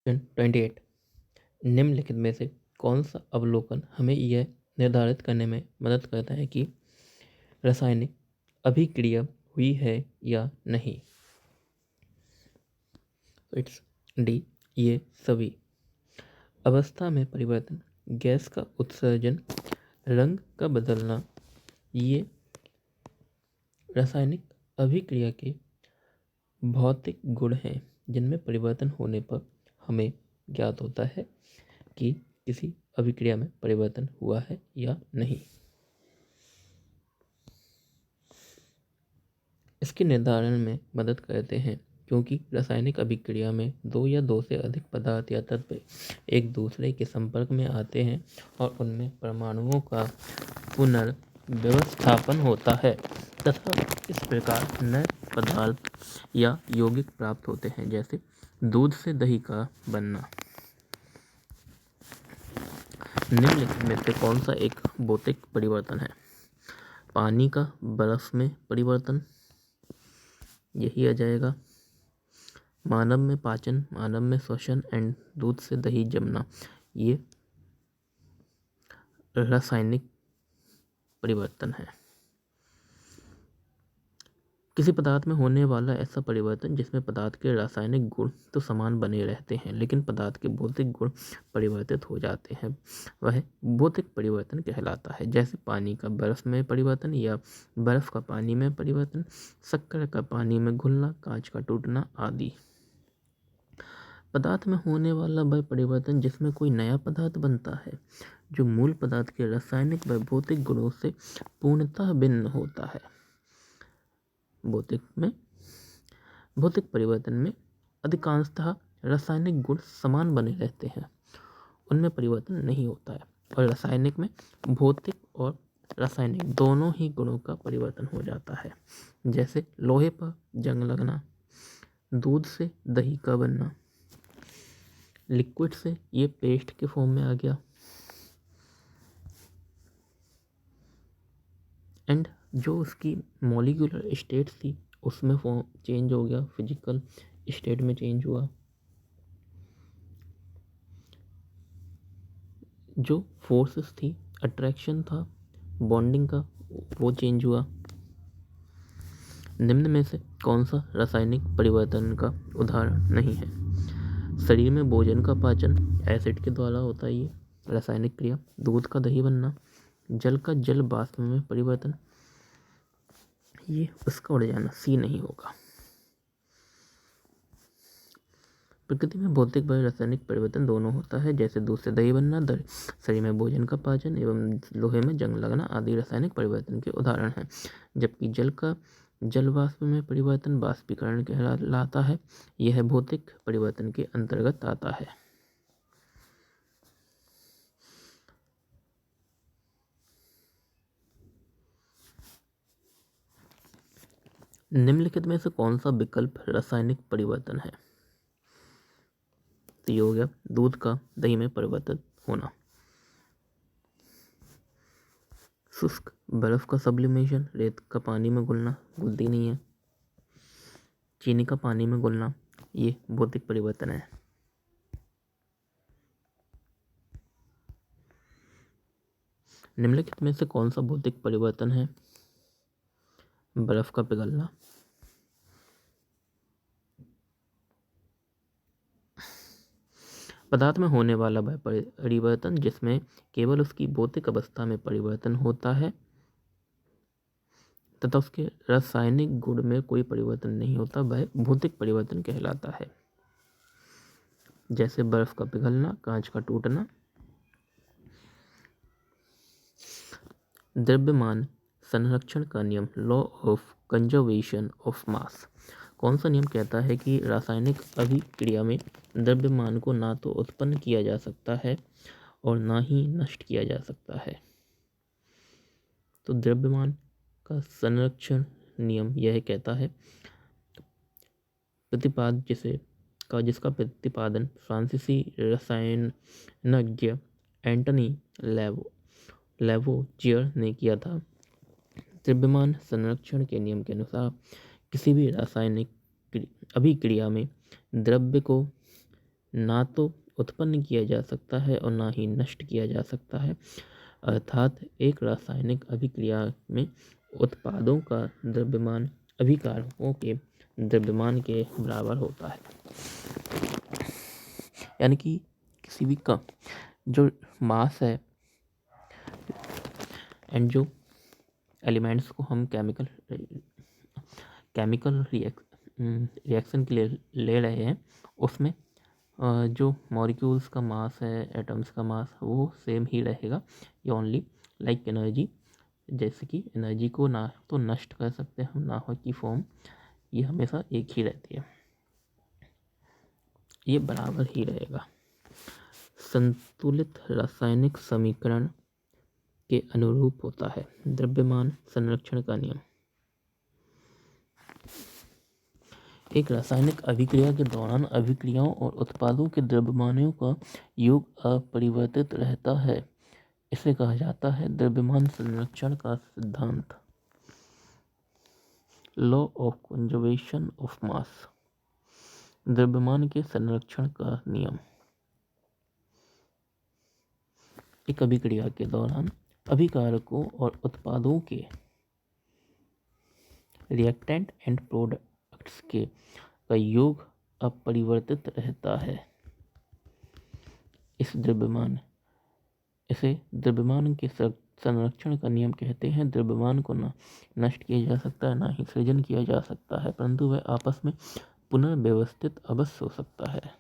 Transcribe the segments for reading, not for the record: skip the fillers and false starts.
28 निम्नलिखित में से कौन सा अवलोकन हमें यह निर्धारित करने में मदद करता है कि रासायनिक अभिक्रिया हुई है या नहीं। इट्स डी, ये सभी। अवस्था में परिवर्तन, गैस का उत्सर्जन, रंग का बदलना, ये रासायनिक अभिक्रिया के भौतिक गुण हैं जिनमें परिवर्तन होने पर हमें ज्ञात होता है कि किसी अभिक्रिया में परिवर्तन हुआ है या नहीं। इसके निर्धारण में मदद करते हैं क्योंकि रासायनिक अभिक्रिया में दो या दो से अधिक पदार्थ या तत्व एक दूसरे के संपर्क में आते हैं और उनमें परमाणुओं का पुनर्व्यवस्थापन होता है तथा इस प्रकार नए पदार्थ या यौगिक प्राप्त होते हैं, जैसे दूध से दही का बनना। निम्नलिखित में से कौन सा एक भौतिक परिवर्तन है? पानी का बर्फ में परिवर्तन, यही आ जाएगा। मानव में पाचन, मानव में श्वसन एंड दूध से दही जमना, ये रासायनिक परिवर्तन है। किसी पदार्थ में होने वाला ऐसा परिवर्तन जिसमें पदार्थ के रासायनिक गुण तो समान बने रहते हैं लेकिन पदार्थ के भौतिक गुण परिवर्तित हो जाते हैं, वह भौतिक परिवर्तन कहलाता है। जैसे पानी का बर्फ में परिवर्तन या बर्फ का पानी में परिवर्तन, शक्कर का पानी में घुलना, कांच का टूटना आदि। पदार्थ में होने वाला वह परिवर्तन जिसमें कोई नया पदार्थ बनता है जो मूल पदार्थ के रासायनिक व भौतिक गुणों से पूर्णतः भिन्न होता है। भौतिक परिवर्तन में अधिकांशतः रासायनिक गुण समान बने रहते हैं, उनमें परिवर्तन नहीं होता है। और रासायनिक में भौतिक और रासायनिक दोनों ही गुणों का परिवर्तन हो जाता है, जैसे लोहे पर जंग लगना, दूध से दही का बनना, लिक्विड से ये पेस्ट के फॉर्म में आ गया, एंड जो उसकी मॉलिक्यूलर स्टेट थी उसमें फॉर्म चेंज हो गया, फिजिकल स्टेट में चेंज हुआ। जो फोर्सेस थी, अट्रैक्शन था, बॉन्डिंग का, वो चेंज हुआ। निम्न में से कौन सा रासायनिक परिवर्तन का उदाहरण नहीं है? शरीर में भोजन का पाचन, एसिड के द्वारा होता है ये रासायनिक क्रिया। दूध का दही बनना, जल का जल वाष्प में परिवर्तन, ये उसका उड़ जाना, सी नहीं होगा। प्रकृति में भौतिक व रासायनिक परिवर्तन दोनों होता है, जैसे दूध से दही बनना, शरीर में भोजन का पाचन एवं लोहे में जंग लगना आदि रासायनिक परिवर्तन के उदाहरण हैं। जबकि जल का जल वाष्प में परिवर्तन वाष्पीकरण कहलाता है, यह भौतिक परिवर्तन के अंतर्गत आता है। निम्नलिखित में से कौन सा विकल्प रासायनिक परिवर्तन है? तो ये हो गया दूध का दही में परिवर्तित होना। शुष्क बर्फ का सब्लिमेशन, रेत का पानी में घुलना, घुलती नहीं है। चीनी का पानी में घुलना, ये भौतिक परिवर्तन है। निम्नलिखित में से कौन सा भौतिक परिवर्तन है? बर्फ का पिघलना। पदार्थ में होने वाला वह परिवर्तन जिसमें केवल उसकी भौतिक अवस्था में परिवर्तन होता है तथा उसके रासायनिक गुण में कोई परिवर्तन नहीं होता, वह भौतिक परिवर्तन कहलाता है। जैसे बर्फ का पिघलना, कांच का टूटना। द्रव्यमान संरक्षण का नियम, law of conservation of mass, कौन सा नियम कहता है कि रासायनिक अभिक्रिया में द्रव्यमान को ना तो उत्पन्न किया जा सकता है और ना ही नष्ट किया जा सकता है? तो द्रव्यमान का संरक्षण नियम यह कहता है जिसका प्रतिपादन फ्रांसीसी रसायनज्ञ एंटनी लैवोजियर ने किया था। द्रव्यमान संरक्षण के नियम के अनुसार किसी भी रासायनिक अभिक्रिया में द्रव्य को ना तो उत्पन्न किया जा सकता है और ना ही नष्ट किया जा सकता है, अर्थात एक रासायनिक अभिक्रिया में उत्पादों का द्रव्यमान अभिकारकों के द्रव्यमान के बराबर होता है। यानी कि किसी भी का जो मास है एंड जो एलिमेंट्स को हम केमिकल रिएक्शन के लिए ले रहे हैं, उसमें जो मॉलिक्यूल्स का मास है, एटम्स का मास, वो सेम ही रहेगा। ये ओनली लाइक एनर्जी, जैसे कि एनर्जी को ना तो नष्ट कर सकते हैं हम, ना हो की फॉर्म, ये हमेशा एक ही रहती है, ये बराबर ही रहेगा। संतुलित रासायनिक समीकरण के अनुरूप होता है द्रव्यमान संरक्षण का नियम। एक रासायनिक अभिक्रिया के दौरान अभिक्रियाओं और उत्पादों के द्रव्यमानों का योग अपरिवर्तित रहता है, इसे कहा जाता है द्रव्यमान संरक्षण का सिद्धांत, law of conservation of mass, द्रव्यमान के संरक्षण का नियम। एक अभिक्रिया के दौरान अभिकारकों और उत्पादों के रिएक्टेंट एंड प्रोडक्ट्स के का योग अपरिवर्तित रहता है। इसे द्रव्यमान के संरक्षण का नियम कहते हैं। द्रव्यमान को ना नष्ट किया जा सकता है, ना ही सृजन किया जा सकता है, परंतु वह आपस में पुनर्व्यवस्थित अवश्य हो सकता है।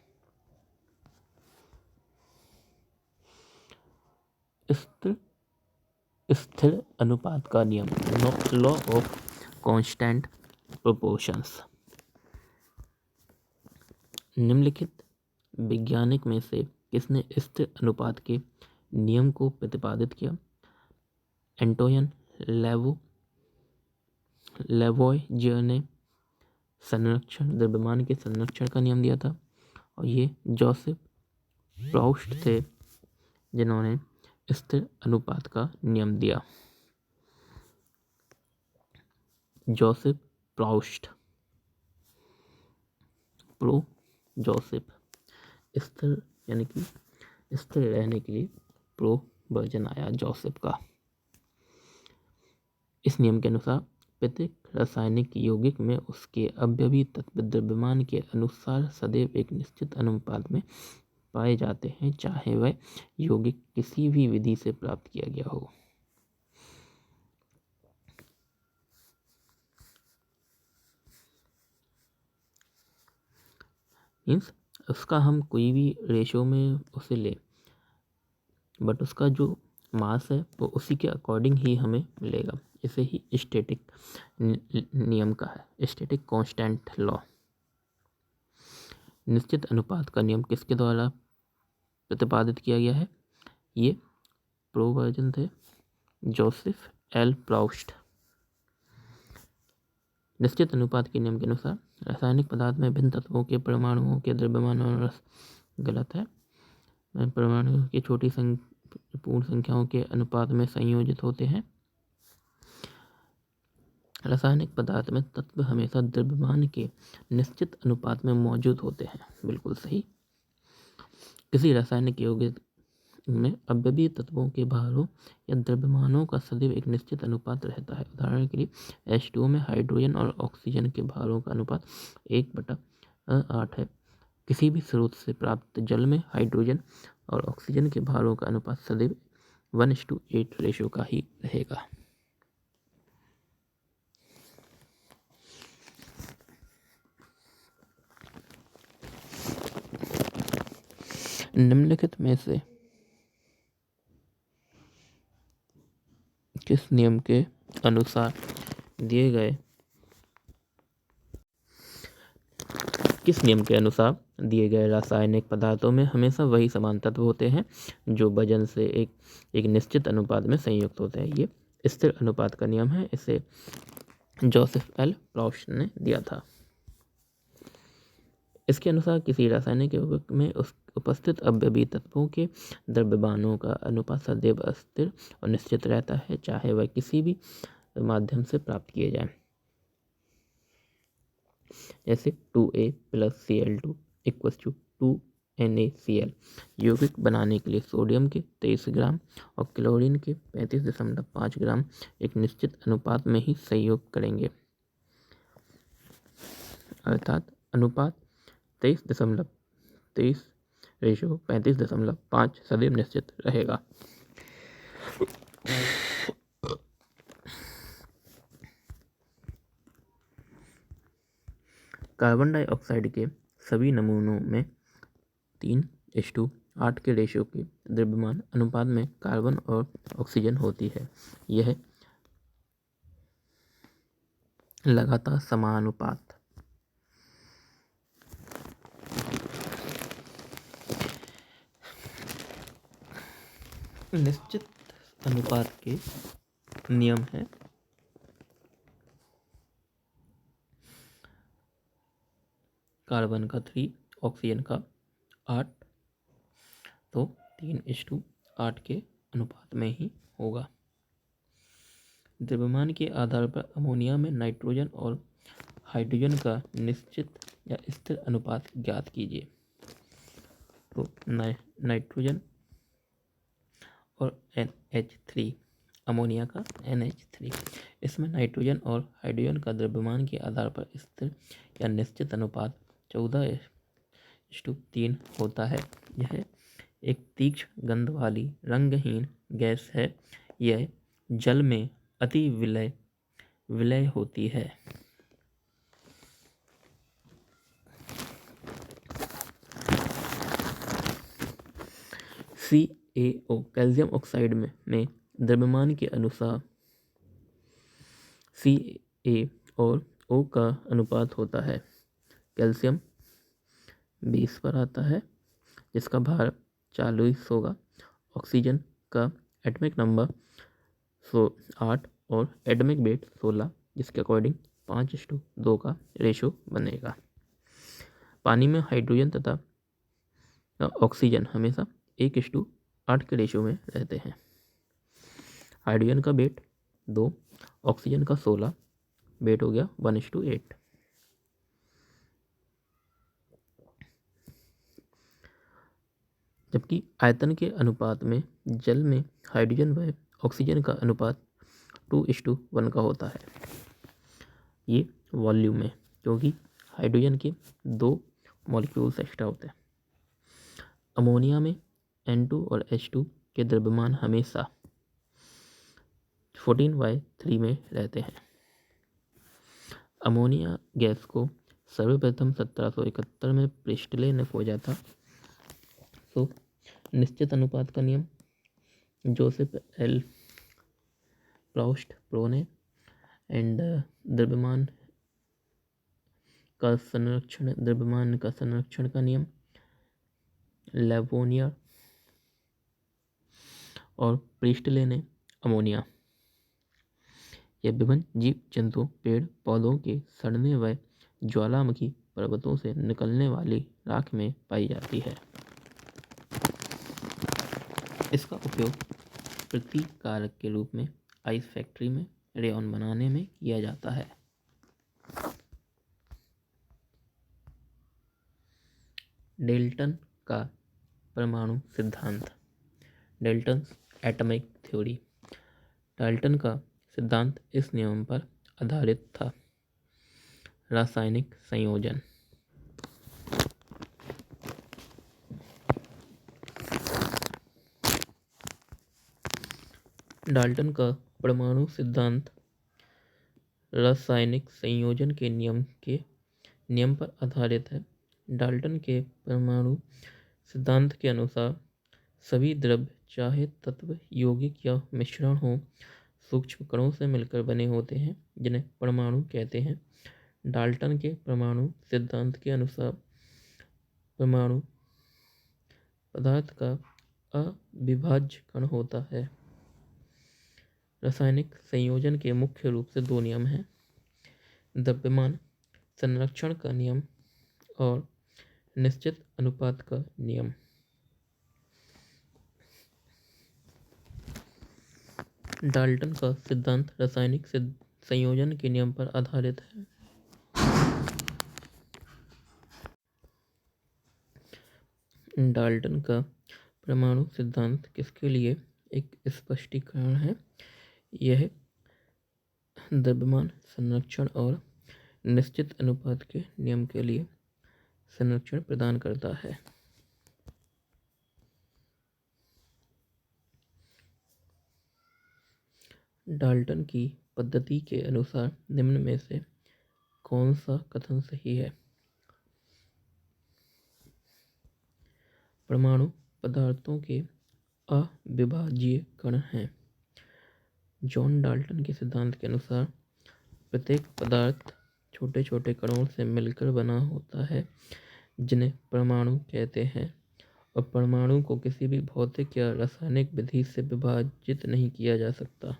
स्थिर अनुपात का नियम, लॉ ऑफ कांस्टेंट प्रोपोर्शंस। निम्नलिखित वैज्ञानिक में से किसने स्थिर अनुपात के नियम को प्रतिपादित किया? एंटोइन लेवोइज़ियर ने द्रव्यमान के संरक्षण का नियम दिया था, और ये जोसेफ प्राउस्ट थे जिन्होंने स्थिर अनुपात का नियम दिया। जोसेफ प्राउस्ट, जोसेफ, स्थिर यानी कि स्थिर रहने के लिए प्रो वर्जन आया जोसेफ का। इस नियम के अनुसार प्रत्येक रासायनिक यौगिक में उसके अवयवी तत्व द्रव्यमान के अनुसार सदैव एक निश्चित अनुपात में पाए जाते हैं, चाहे वह यौगिक किसी भी विधि से प्राप्त किया गया हो। मीन्स उसका हम कोई भी रेशो में उसे ले, बट उसका जो मास है वो उसी के अकॉर्डिंग ही हमें मिलेगा। इसे ही स्टैटिक नियम का है, स्टैटिक कांस्टेंट लॉ। निश्चित अनुपात का नियम किसके द्वारा प्रतिपादित किया गया है? ये प्रोवर्जन थे जोसेफ एल प्राउस्ट। निश्चित अनुपात के नियम के अनुसार रासायनिक पदार्थ में भिन्न तत्वों के परमाणुओं के द्रव्यमान और रस गलत है, परमाणु की छोटी पूर्ण संख्याओं के अनुपात में संयोजित होते हैं। रासायनिक पदार्थ में तत्व हमेशा द्रव्यमान के निश्चित अनुपात में मौजूद होते हैं। बिल्कुल सही। किसी रासायनिक यौगिक में अवयवी तत्वों के भारों या द्रव्यमानों का सदैव एक निश्चित अनुपात रहता है। उदाहरण के लिए H2O में हाइड्रोजन और ऑक्सीजन के भारों का अनुपात 1/8 है। किसी भी स्रोत से प्राप्त जल में हाइड्रोजन और ऑक्सीजन के भारों का अनुपात सदैव 1:8 रेशो का ही रहेगा। निम्नलिखित में से किस नियम के अनुसार दिए गए रासायनिक पदार्थों में हमेशा वही समान तत्व होते हैं जो वजन से एक निश्चित अनुपात में संयुक्त होते हैं? ये स्थिर अनुपात का नियम है। इसे जोसेफ एल प्राउस्ट ने दिया था। इसके अनुसार किसी रासायनिक यौगिक में उपस्थित अवयवी तत्वों के द्रव्यमानों का अनुपात सदैव अस्थिर और निश्चित रहता है, चाहे वह किसी भी माध्यम से प्राप्त किए जाए। जैसे 2A + Cl2 = 2 NaCl। यौगिक बनाने के लिए सोडियम के 23 ग्राम और क्लोरीन के 35.5 ग्राम एक निश्चित अनुपात में ही संयोग करेंगे, अर्थात अनुपात 23:35 सदैव निश्चित रहेगा। कार्बन डाइऑक्साइड के सभी नमूनों में 3:8 के रेशियो के द्रव्यमान अनुपात में कार्बन और ऑक्सीजन होती है। यह लगातार समानुपात निश्चित अनुपात के नियम है। कार्बन का 3, ऑक्सीजन का 8, तो 3:8 के अनुपात में ही होगा। द्रव्यमान के आधार पर अमोनिया में नाइट्रोजन और हाइड्रोजन का निश्चित या स्थिर अनुपात ज्ञात कीजिए। तो नाइट्रोजन और NH3, अमोनिया का NH3, इसमें नाइट्रोजन और हाइड्रोजन का द्रव्यमान के आधार पर स्थिर या निश्चित अनुपात 14:3 होता है। यह एक तीक्ष्ण गंध वाली रंगहीन गैस है। यह जल में अति विलय होती है। CaO, कैल्शियम ऑक्साइड में द्रव्यमान के अनुसार Ca और O का अनुपात होता है। कैल्शियम 20 पर आता है, जिसका भार 40 होगा। ऑक्सीजन का एटॉमिक नंबर 8 और एटॉमिक वेट 16, जिसके अकॉर्डिंग 5:2 का रेशो बनेगा। पानी में हाइड्रोजन तथा ऑक्सीजन हमेशा 1:8 के रेशो में रहते हैं। हाइड्रोजन का वेट 2, ऑक्सीजन का 16, वेट हो गया 1:8। जबकि आयतन के अनुपात में जल में हाइड्रोजन व ऑक्सीजन का अनुपात 2:1 का होता है। ये वॉल्यूम में, क्योंकि हाइड्रोजन के 2 मॉलिक्यूल्स एक्स्ट्रा होते हैं। अमोनिया में N2 और H2 के द्रव्यमान हमेशा 14/3 में रहते हैं। अमोनिया गैस को सर्वप्रथम 1771 में प्रिस्टले ने खोजा था। तो निश्चित अनुपात का नियम जोसेफ एल प्रॉस्ट-प्रोने एंड द्रव्यमान का संरक्षण का नियम लेवोनियर और प्रिस्टले ने अमोनिया। यह विभिन्न जीव जंतु, पेड़ पौधों के सड़ने व ज्वालामुखी पर्वतों से निकलने वाली राख में पाई जाती है। इसका उपयोग प्रतिकारक के रूप में आइस फैक्ट्री में रेयॉन बनाने में किया जाता है। डेल्टन का परमाणु सिद्धांत, डेल्टन्स एटॉमिक थ्योरी। डाल्टन का सिद्धांत इस नियम पर आधारित था। रासायनिक संयोजन। डाल्टन का परमाणु सिद्धांत रासायनिक संयोजन के नियम पर आधारित है। डाल्टन के परमाणु सिद्धांत के अनुसार सभी द्रव्य, चाहे तत्व, यौगिक या मिश्रण हो, सूक्ष्म कणों से मिलकर बने होते हैं, जिन्हें परमाणु कहते हैं। डाल्टन के परमाणु सिद्धांत के अनुसार परमाणु पदार्थ का अविभाज्य कण होता है। रासायनिक संयोजन के मुख्य रूप से 2 नियम हैं: द्रव्यमान संरक्षण का नियम और निश्चित अनुपात का नियम। डाल्टन का सिद्धांत रासायनिक संयोजन के नियम पर आधारित है। डाल्टन का परमाणु सिद्धांत किसके लिए एक स्पष्टीकरण है? यह द्रव्यमान संरक्षण और निश्चित अनुपात के नियम के लिए संरक्षण प्रदान करता है। डाल्टन की पद्धति के अनुसार निम्न में से कौन सा कथन सही है? परमाणु पदार्थों के अविभाज्य कण हैं। जॉन डाल्टन के सिद्धांत के अनुसार प्रत्येक पदार्थ छोटे छोटे कणों से मिलकर बना होता है जिन्हें परमाणु कहते हैं, और परमाणु को किसी भी भौतिक या रासायनिक विधि से विभाजित नहीं किया जा सकता।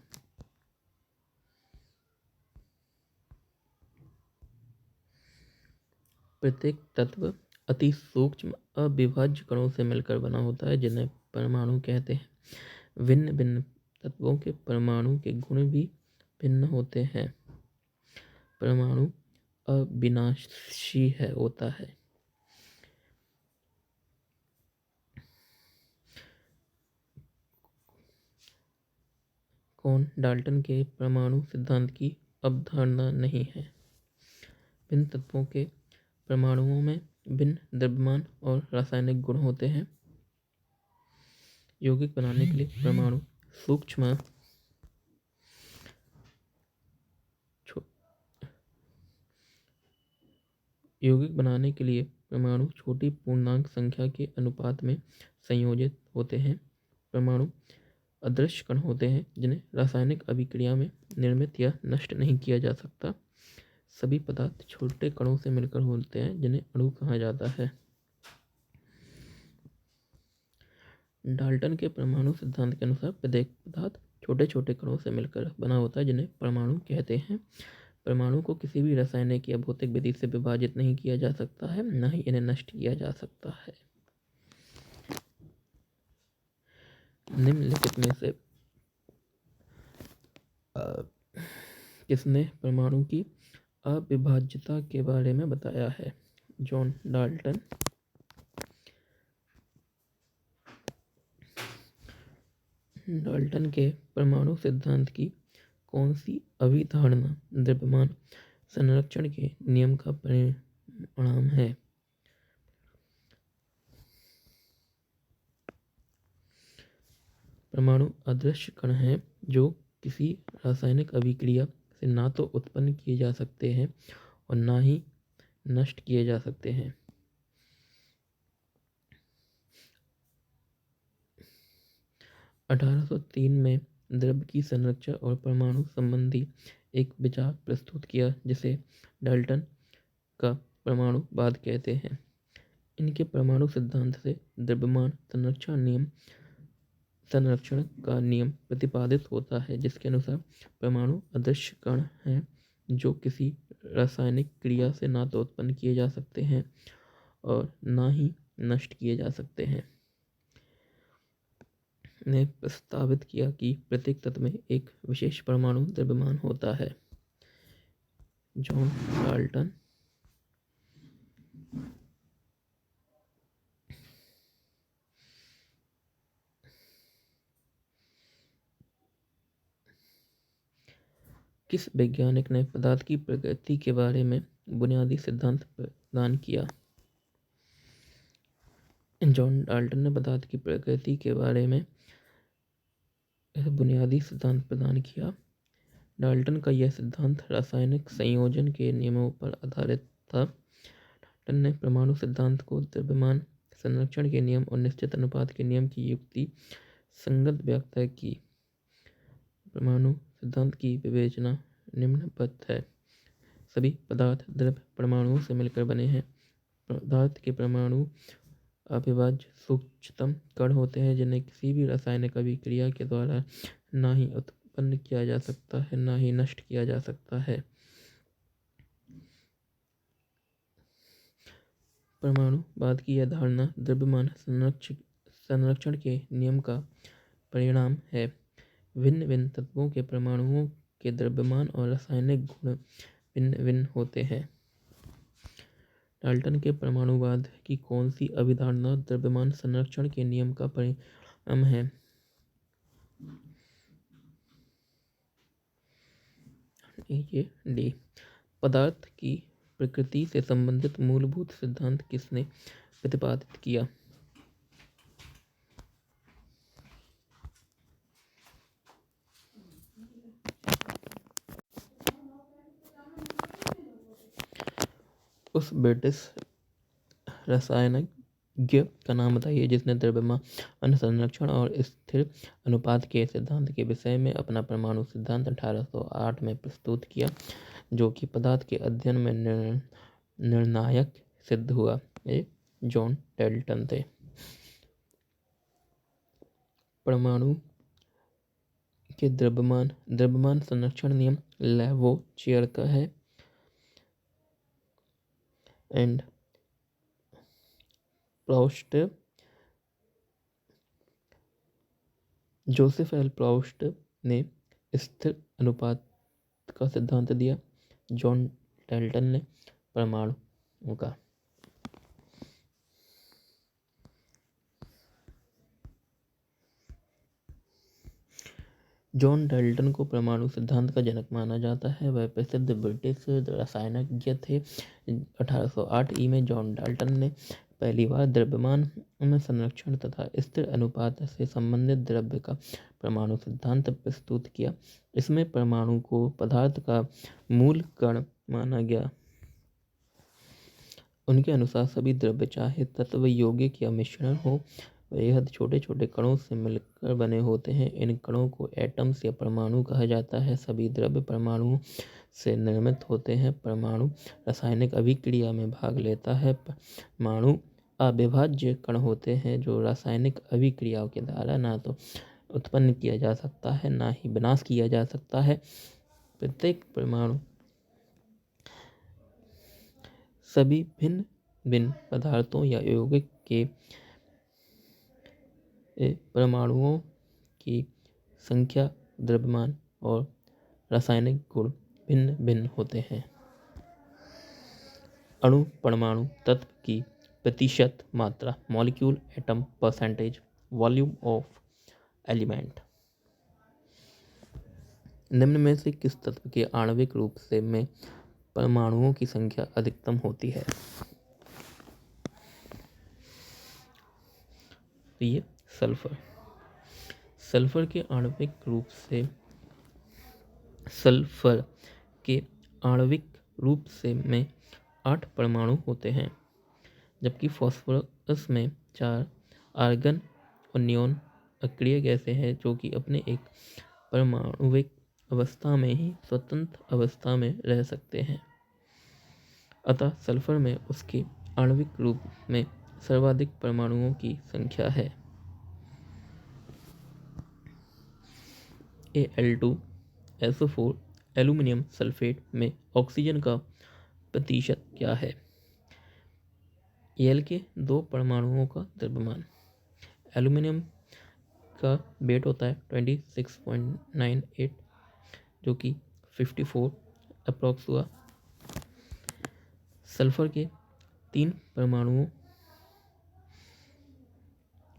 प्रत्येक तत्व अति सूक्ष्म अविभाज्य कणों से मिलकर बना होता है जिन्हें परमाणु कहते हैं। भिन्न भिन्न तत्वों के परमाणु के गुण भी भिन्न होते हैं। परमाणु अविनाशी होता है। कौन डाल्टन के परमाणु सिद्धांत की अवधारणा नहीं है? भिन्न तत्वों के परमाणुओं में भिन्न द्रव्यमान और रासायनिक गुण होते हैं। यौगिक बनाने के लिए परमाणु सूक्ष्म छोटी पूर्णांक संख्या के अनुपात में संयोजित होते हैं। परमाणु अदृश्य कण होते हैं जिन्हें रासायनिक अभिक्रिया में निर्मित या नष्ट नहीं किया जा सकता। सभी पदार्थ छोटे कणों से मिलकर होते हैं जिन्हें अणु कहा जाता है। डाल्टन के परमाणु सिद्धांत के अनुसार प्रत्येक पदार्थ छोटे छोटे कणों से मिलकर बना होता है जिन्हें परमाणु कहते हैं। परमाणु को किसी भी रासायनिक या भौतिक विधि से विभाजित नहीं किया जा सकता है, न ही इन्हें नष्ट किया जा सकता है। निम्नलिखित में से किसने परमाणु की अविभाज्यता के बारे में बताया है? John Dalton. डाल्टन के परमाणु सिद्धांत की कौन सी अभिधारणा द्रव्यमान संरक्षण के नियम का परिणाम है? परमाणु अदृश्य कण हैं जो किसी रासायनिक अभिक्रिया से ना तो उत्पन्न किए जा सकते हैं और ना ही नष्ट किए जा सकते हैं। (1803) में द्रव्य की संरचना और परमाणु संबंधी एक विचार प्रस्तुत किया जिसे डाल्टन का परमाणुवाद कहते हैं। इनके परमाणु सिद्धांत से द्रव्यमान संरक्षण का नियम प्रतिपादित होता है, जिसके अनुसार परमाणु अदृश्य कण हैं जो किसी रासायनिक क्रिया से ना तो उत्पन्न किए जा सकते हैं और ना ही नष्ट किए जा सकते हैं। ने प्रस्तावित किया कि प्रत्येक तत्व में एक विशेष परमाणु द्रव्यमान होता है। John Dalton. किस वैज्ञानिक ने पदार्थ की प्रकृति के बारे में बुनियादी सिद्धांत प्रदान किया? जॉन डाल्टन ने पदार्थ की प्रकृति के बारे में बुनियादी सिद्धांत प्रदान किया। डाल्टन का यह सिद्धांत रासायनिक संयोजन के नियमों पर आधारित था। डाल्टन ने परमाणु सिद्धांत को द्रव्यमान संरक्षण के नियम और निश्चित अनुपात के नियम की युक्ति संगत व्याख्या की। परमाणु सिद्धांत की विवेचना निम्नवत है। सभी पदार्थ द्रव्य परमाणुओं से मिलकर बने हैं। पदार्थ के परमाणु अविभाज्य सूक्ष्मतम कण होते हैं जिन्हें किसी भी रासायनिक अभिक्रिया के द्वारा ना ही उत्पन्न किया जा सकता है ना ही नष्ट किया जा सकता है। परमाणुवाद की यह धारणा द्रव्यमान संरक्षण के नियम का परिणाम है। भिन्न भिन्न तत्वों के परमाणुओं के द्रव्यमान और रासायनिक गुण भिन्न भिन्न होते हैं। डाल्टन के परमाणुवाद की कौन सी अवधारणा द्रव्यमान संरक्षण के नियम का परिणाम है? ये डी। पदार्थ की प्रकृति से संबंधित मूलभूत सिद्धांत किसने प्रतिपादित किया? उस ब्रिटिश रसायनज्ञ का नाम बताइए जिसने द्रव्यमान संरक्षण और स्थिर अनुपात के सिद्धांत के विषय में अपना परमाणु सिद्धांत 1808 में प्रस्तुत किया, जो कि पदार्थ के अध्ययन में निर्णायक सिद्ध हुआ। ये जॉन डाल्टन थे। परमाणु के द्रव्यमान संरक्षण नियम लैवोचियर का है and Proust, Joseph L Proust ने स्थिर अनुपात का सिद्धांत दिया। जॉन डाल्टन ने परमाणु का। जॉन डाल्टन को परमाणु सिद्धांत का जनक माना जाता है। वह प्रसिद्ध ब्रिटिश रसायनज्ञ थे। 1808 में जॉन डाल्टन ने पहली बार द्रव्यमान में संरक्षण तथा स्थिर अनुपात से संबंधित द्रव्य का परमाणु सिद्धांत प्रस्तुत किया। इसमें परमाणु को पदार्थ का मूल कण माना गया। उनके अनुसार सभी द्रव्य चाहे तत्व यौगिक या मिश्रण हो, बेहद छोटे छोटे कणों से मिलकर बने होते हैं। इन कणों को एटम्स या परमाणु कहा जाता है। सभी द्रव्य परमाणुओं से निर्मित होते हैं। परमाणु रासायनिक अभिक्रिया में भाग लेता है। परमाणु अविभाज्य कण होते हैं जो रासायनिक अभिक्रियाओं के द्वारा ना तो उत्पन्न किया जा सकता है ना ही विनाश किया जा सकता है। प्रत्येक परमाणु सभी भिन्न भिन्न पदार्थों या यौगिक के परमाणुओं की संख्या, द्रव्यमान और रासायनिक गुण भिन्न भिन्न होते हैं। अणु परमाणु तत्व की प्रतिशत मात्रा, molecule atom percentage volume of element. निम्न में से किस तत्व के आणविक रूप से में परमाणुओं की संख्या अधिकतम होती है? ये सल्फर। सल्फर के आणविक रूप से में 8 परमाणु होते हैं, जबकि फास्फोरस में 4 आर्गन और नियोन अक्रिय गैसें हैं जो कि अपने एक परमाणुविक अवस्था में ही स्वतंत्र अवस्था में रह सकते हैं। अतः सल्फर में उसके आणविक रूप में सर्वाधिक परमाणुओं की संख्या है। Al2SO4 एल्यूमिनियम सल्फेट में ऑक्सीजन का प्रतिशत क्या है? Al के 2 परमाणुओं का द्रव्यमान। एल्यूमिनियम का वेट होता है 26.98 जो कि 54 अप्रॉक्स हुआ। सल्फर के 3 परमाणुओं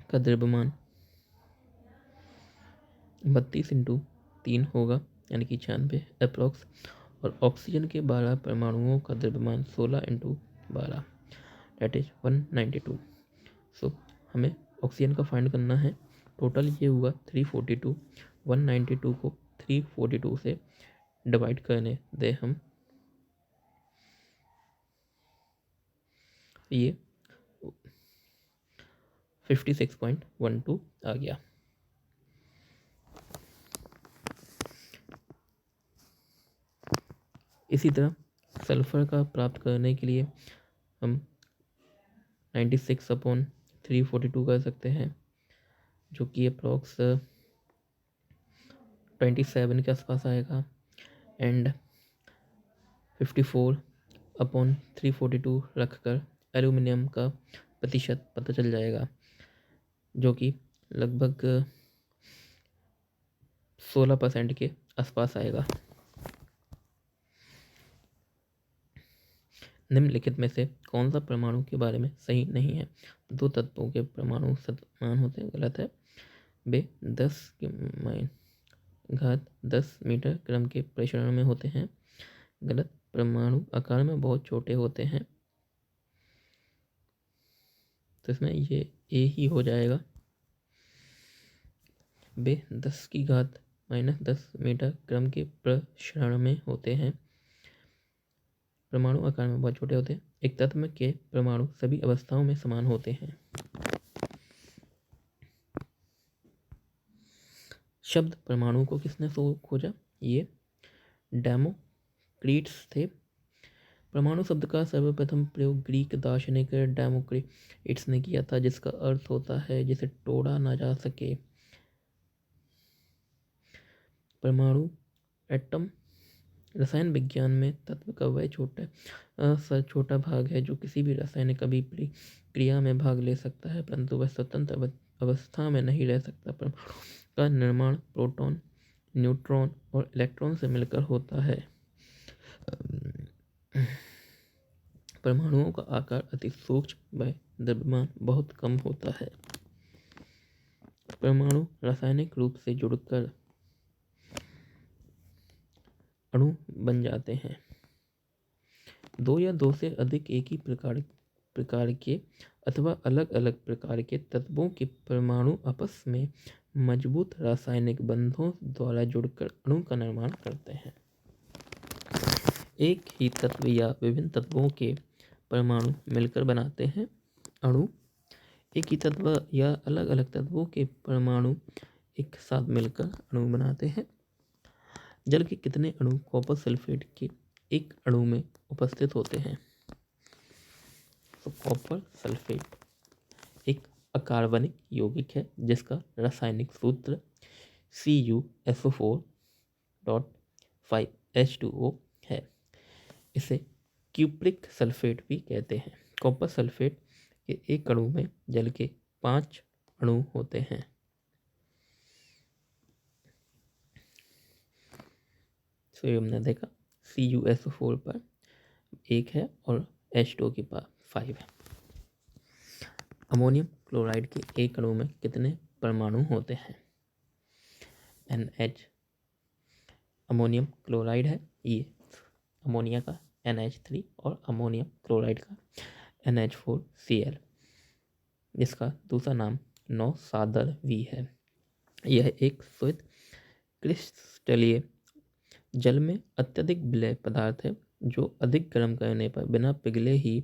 का द्रव्यमान 32 × 3 होगा यानी कि 96 अप्रॉक्स, और ऑक्सीजन के 12 परमाणुओं का द्रव्यमान 16 × 12 दैट इज 192। सो हमें ऑक्सीजन का फाइंड करना है। टोटल ये हुआ 342। 192 को 342 से डिवाइड करने दे हम, ये 56.12 आ गया। इसी तरह सल्फर का प्राप्त करने के लिए हम 96/342 कर सकते हैं, जो कि अप्रॉक्स 27 के आसपास आएगा, एंड 54/342 रखकर एल्यूमिनियम का प्रतिशत पता चल जाएगा, जो कि लगभग 16% के आसपास आएगा। निम्नलिखित में से कौन सा परमाणु के बारे में सही नहीं है? 2 तत्वों के परमाणु समान होते हैं, गलत है। वे 10⁻10 मीटर क्रम के परिसरण में होते हैं, गलत। परमाणु आकार में बहुत छोटे होते हैं, तो इसमें ये ए ही हो जाएगा। वे 10⁻10 मीटर क्रम के प्रसारण में होते हैं। परमाणु आकार में बहुत छोटे होते हैं। एक तत्व के परमाणु सभी अवस्थाओं में समान होते हैं। शब्द परमाणु को किसने खोजा? ये डेमोक्रिटस थे। परमाणु शब्द का सर्वप्रथम प्रयोग ग्रीक दार्शनिक डेमोक्रिटस ने किया था, जिसका अर्थ होता है जिसे तोड़ा ना जा सके। परमाणु एटम रसायन विज्ञान में तत्व का वह छोटा भाग है जो किसी भी रासायनिक अभिक्रिया में भाग ले सकता है, परंतु वह स्वतंत्र अवस्था में नहीं रह सकता। परमाणु का निर्माण प्रोटॉन, न्यूट्रॉन और इलेक्ट्रॉन से मिलकर होता है। परमाणुओं का आकार अति सूक्ष्म व द्रव्यमान बहुत कम होता है। परमाणु रासायनिक रूप से जुड़कर अणु बन जाते हैं। 2 या 2 से अधिक एक ही प्रकार के अथवा अलग अलग प्रकार के तत्वों के परमाणु आपस में मजबूत रासायनिक बंधों द्वारा जुड़कर अणु का निर्माण करते हैं। एक ही तत्व या विभिन्न तत्वों के परमाणु मिलकर बनाते हैं अणु। एक ही तत्व या अलग अलग तत्वों के परमाणु एक साथ मिलकर अणु बनाते हैं। जल के कितने अणु कॉपर सल्फेट के एक अणु में उपस्थित होते हैं? तो कॉपर सल्फेट एक अकार्बनिक यौगिक है जिसका रासायनिक सूत्र CuSO4.5H2O है। इसे क्यूप्रिक सल्फेट भी कहते हैं। कॉपर सल्फेट के एक अणु में जल के 5 अणु होते हैं। तो ये हमने देखा CuSO4 पर 1 है और H2O के पास 5 है। अमोनियम क्लोराइड के एक अणु में कितने परमाणु होते हैं? NH अमोनियम क्लोराइड है, ये अमोनिया का NH3 और अमोनियम क्लोराइड का NH4Cl, जिसका दूसरा नाम 9 है। यह एक श्वेत क्रिस्टलीय जल में अत्यधिक विलय पदार्थ है जो अधिक गर्म करने पर बिना पिघले ही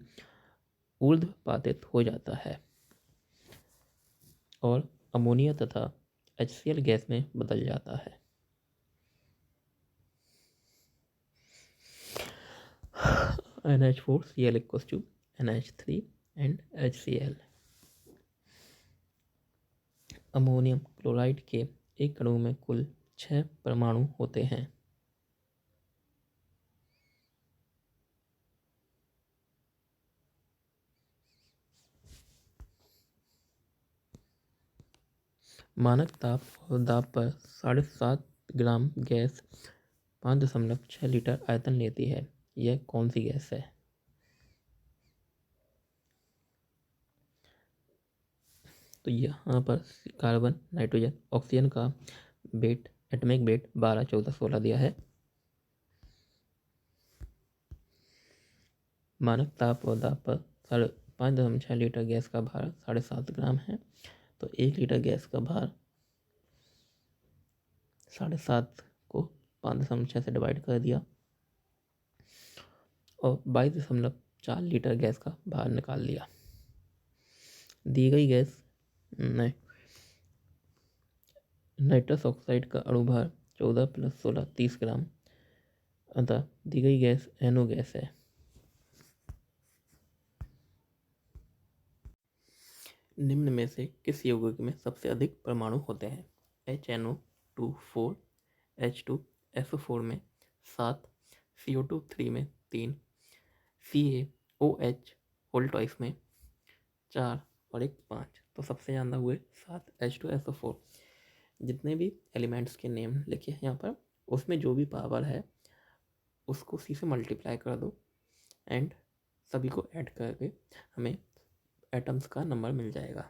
ऊर्ध्वपातित हो जाता है और अमोनिया तथा HCl गैस में बदल जाता है। NH4Cl = NH3 and HCl। Ammonium chloride के एक अणु में कुल 6 परमाणु होते हैं। मानक ताप और दाब पर 7.5 ग्राम गैस 5.6 लीटर आयतन लेती है। यह कौन सी गैस है? तो यहाँ पर कार्बन, नाइट्रोजन, ऑक्सीजन का वेट, एटॉमिक वेट 12, 14, 16 दिया है। मानक ताप और दाब पर 5.6 लीटर गैस का भार 7.5 ग्राम है, तो 1 लीटर गैस का भार 7.5 को 5.6 से डिवाइड कर दिया और 22.4 लीटर गैस का भार निकाल लिया। दी गई गैस नाइट्रस ऑक्साइड का अणु भार 14 + 16 30 ग्राम, अतः दी गई गैस NO गैस है। निम्न में से किस यौगिक में सबसे अधिक परमाणु होते हैं? HNO2 4, H2SO4 में 7, CO2 3 में 3, CaOH होल ट्वाइस में 4 और एक 5। तो सबसे ज़्यादा हुए 7 H2SO4। जितने भी एलिमेंट्स के नेम लिखे हैं यहाँ पर, उसमें जो भी पावर है उसको C से मल्टीप्लाई कर दो एंड सभी को ऐड करके हमें एटम्स का नंबर मिल जाएगा।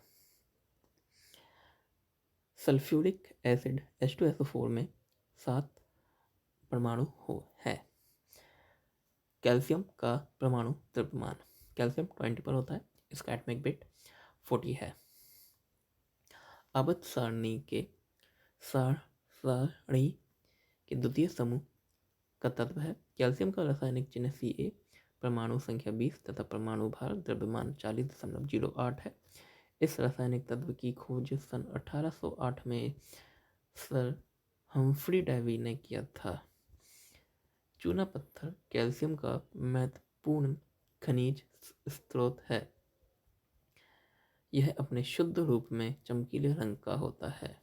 सल्फ्यूरिक एसिड H2SO4 में 7 परमाणु है। कैल्शियम का परमाणु द्रव्यमान, कैल्शियम 20 पर होता है, इसका एटॉमिक वेट 40 है। आवर्त सारणी के द्वितीय समूह का तत्व है। कैल्शियम का रासायनिक चिन्ह Ca, परमाणु संख्या 20 तथा परमाणु भार द्रव्यमान 40.08 है। इस रासायनिक तत्व की खोज सन 1808 में सर हम्फ्री डेवी ने किया था। चूना पत्थर कैल्शियम का महत्वपूर्ण खनिज स्रोत है। यह अपने शुद्ध रूप में चमकीले रंग का होता है।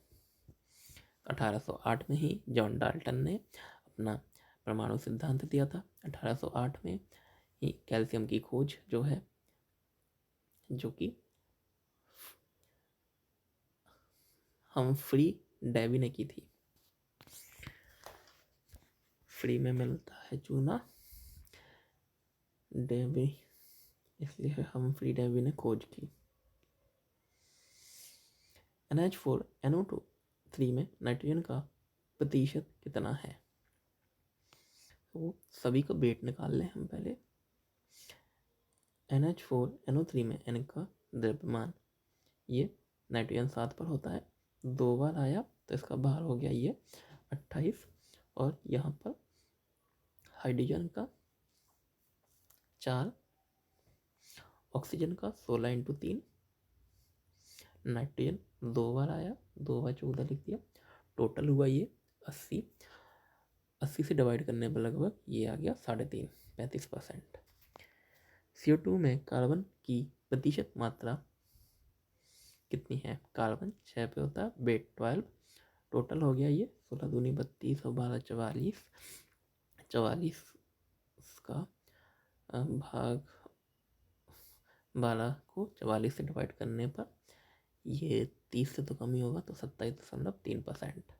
1808 में ही जॉन डाल्टन ने अपना परमाणु सिद्धांत दिया था। 1808 में ही कैल्शियम की खोज जो है, जो कि हम्फ्री डेवी ने की थी। फ्री में मिलता है चूना, डेवी, इसलिए हम्फ्री डेवी ने खोज की। NH4NO3 में नाइट्रोजन का प्रतिशत कितना है? तो सभी का वेट निकाल लें हम पहले। NH4NO3 में N का द्रव्यमान, ये नाइट्रोजन 7 पर होता है, 2 बार आया तो इसका भार हो गया ये 28, और यहाँ पर हाइड्रोजन का 4, ऑक्सीजन का 16 × 3, नाइट्रोजन 2 बार आया, 2 बार 14 लिख दिया, टोटल हुआ ये 80। 80 से डिवाइड करने पर लगभग ये आ गया 3.5, 35%। CO2 में कार्बन की प्रतिशत मात्रा कितनी है? कार्बन 6 पे होता है, वेट 12, टोटल हो गया ये 16 दूनी 32 और 12 44, 44 का भाग 12 को 44 से डिवाइड करने पर ये 30 से तो कम ही होगा, तो 27.3%।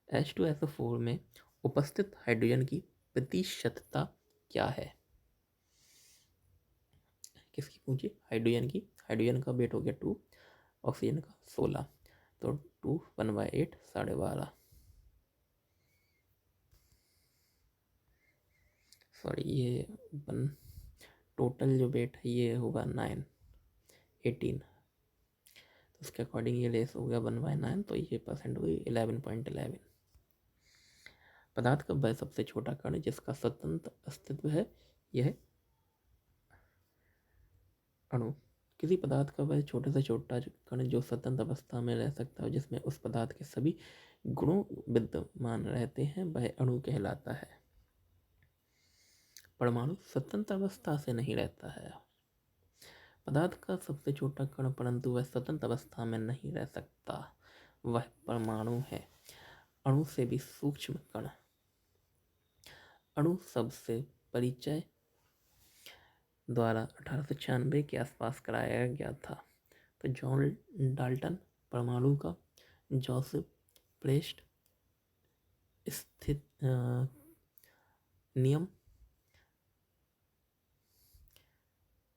H2SO4 में उपस्थित हाइड्रोजन की प्रतिशतता क्या है? किसकी पूछी? हाइड्रोजन की। हाइड्रोजन का वेट हो गया 2, ऑक्सीजन का 16, तो 2 1/8, 12.5, सॉरी ये टोटल जो वेट है ये होगा 9, 18, तो उसके अकॉर्डिंग ये लेस हो गया 1/9, तो ये परसेंट हुई 11.11। पदार्थ का वह सबसे छोटा कण जिसका स्वतंत्र अस्तित्व है, यह अणु। किसी पदार्थ का वह छोटे से छोटा कण जो स्वतंत्र अवस्था में रह सकता है, जिसमें उस पदार्थ के सभी गुणों विद्यमान रहते हैं, वह अणु कहलाता है। परमाणु स्वतंत्र अवस्था से नहीं रहता है। पदार्थ का सबसे छोटा कण, परंतु वह स्वतंत्र अवस्था में नहीं रह सकता, वह परमाणु है। अणु से भी सूक्ष्म कण। अणु शब्द से परिचय द्वारा 1896 के आसपास कराया गया था। तो जॉन डाल्टन परमाणु का जोसेफ प्रेस्ट स्थित नियम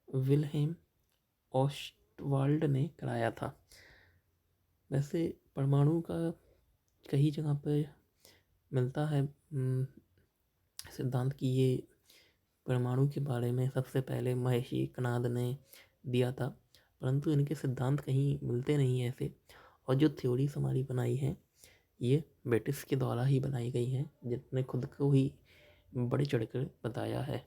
विल्हेम ऑस्टवाल्ड ने कराया था। वैसे परमाणु का कई जगह पर मिलता है सिद्धांत की ये परमाणु के बारे में सबसे पहले महर्षि कणाद ने दिया था, परंतु इनके सिद्धांत कहीं मिलते नहीं है ऐसे। और जो थ्योरीज हमारी बनाई है ये ब्रिटिश के द्वारा ही बनाई गई हैं, जिसने खुद को ही बड़े चढ़कर बताया है।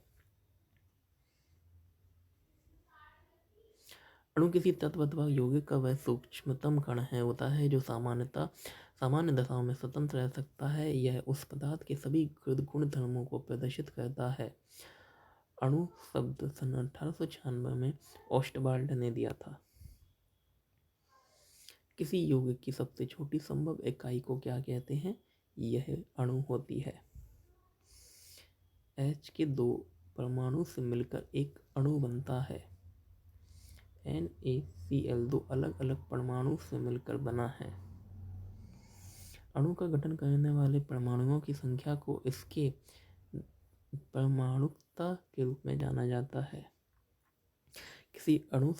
अणु किसी तत्व अथवा यौगिक का वह सूक्ष्मतम कण होता है जो सामान्य दशाओं में स्वतंत्र रह सकता है। यह उस पदार्थ के सभी गुण धर्मों को प्रदर्शित करता है। अणु शब्द सन 1896 में ऑस्टवाल्ड ने दिया था। किसी यौगिक की सबसे छोटी संभव इकाई को क्या कहते हैं? यह अणु होती है। H के 2 परमाणु से मिलकर एक अणु बनता है। NaCl 2 अलग अलग परमाणु से मिलकर बना है। अणु का गठन करने वाले परमाणुओं की संख्या को इसके परमाणुकता के रूप में जाना जाता है। किसी अणु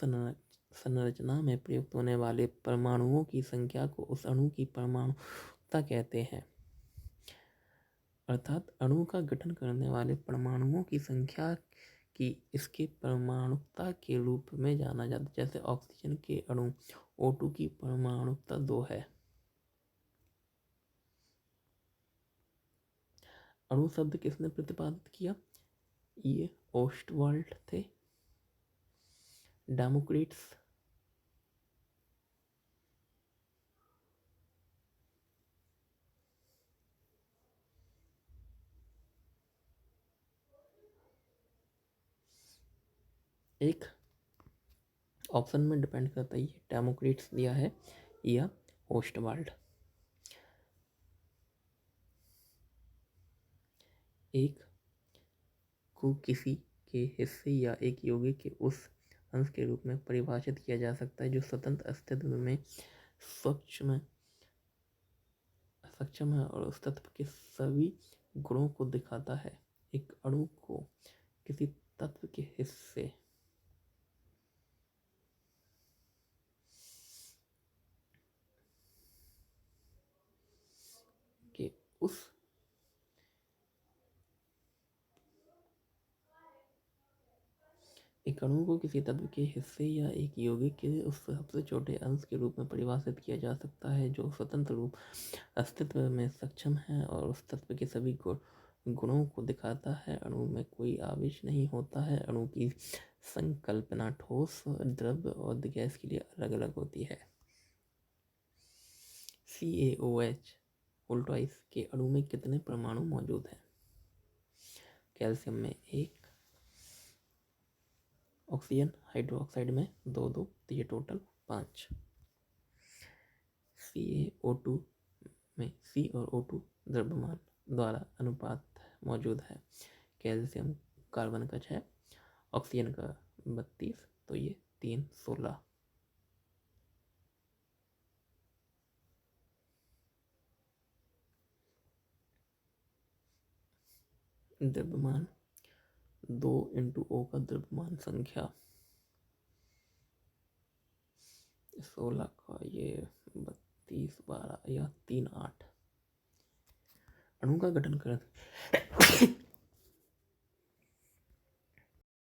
संरचना में प्रयुक्त होने वाले परमाणुओं की संख्या को उस अणु की परमाणुकता कहते हैं। अर्थात अणु का गठन करने वाले परमाणुओं की संख्या की इसके परमाणुकता के रूप में जाना जाता है। जैसे ऑक्सीजन के अणु O2 की परमाणुकता 2 है। अणु शब्द किसने प्रतिपादित किया? ये ओस्टवाल्ड थे, डेमोक्रिट्स, एक ऑप्शन में डिपेंड करता है, ये डेमोक्रिट्स दिया है या ओस्टवाल्ड। एक को किसी के हिस्से या एक यौगिक के उस अंश के रूप में परिभाषित किया जा सकता है जो स्वतंत्र अस्तित्व में सक्षम है और उस तत्व के सभी गुणों को दिखाता है। एक अणु को किसी तत्व के हिस्से के उस एक अणु को किसी तत्व के हिस्से या एक यौगिक के उस सबसे छोटे अंश के रूप में परिभाषित किया जा सकता है जो स्वतंत्र रूप अस्तित्व में सक्षम है और उस तत्व के सभी गुणों को दिखाता है। अणु में कोई आवेश नहीं होता है। अणु की संकल्पना ठोस, द्रव्य और गैस के लिए अलग अलग होती है। CaOH वोल्टाइस के अणु में कितने परमाणु मौजूद हैं? कैल्शियम में 1, ऑक्सीजन हाइड्रोक्साइड में 2, तो ये टोटल 5। CaO2 में C और O2 द्रव्यमान द्वारा अनुपात मौजूद है। कैल्शियम कार्बन का 6, ऑक्सीजन का 32, तो ये 3, 16। द्रव्यमान 2 × O का द्रव्यमान संख्या 16 का ये 32, 12 या 3, 8। अणु का गठन कर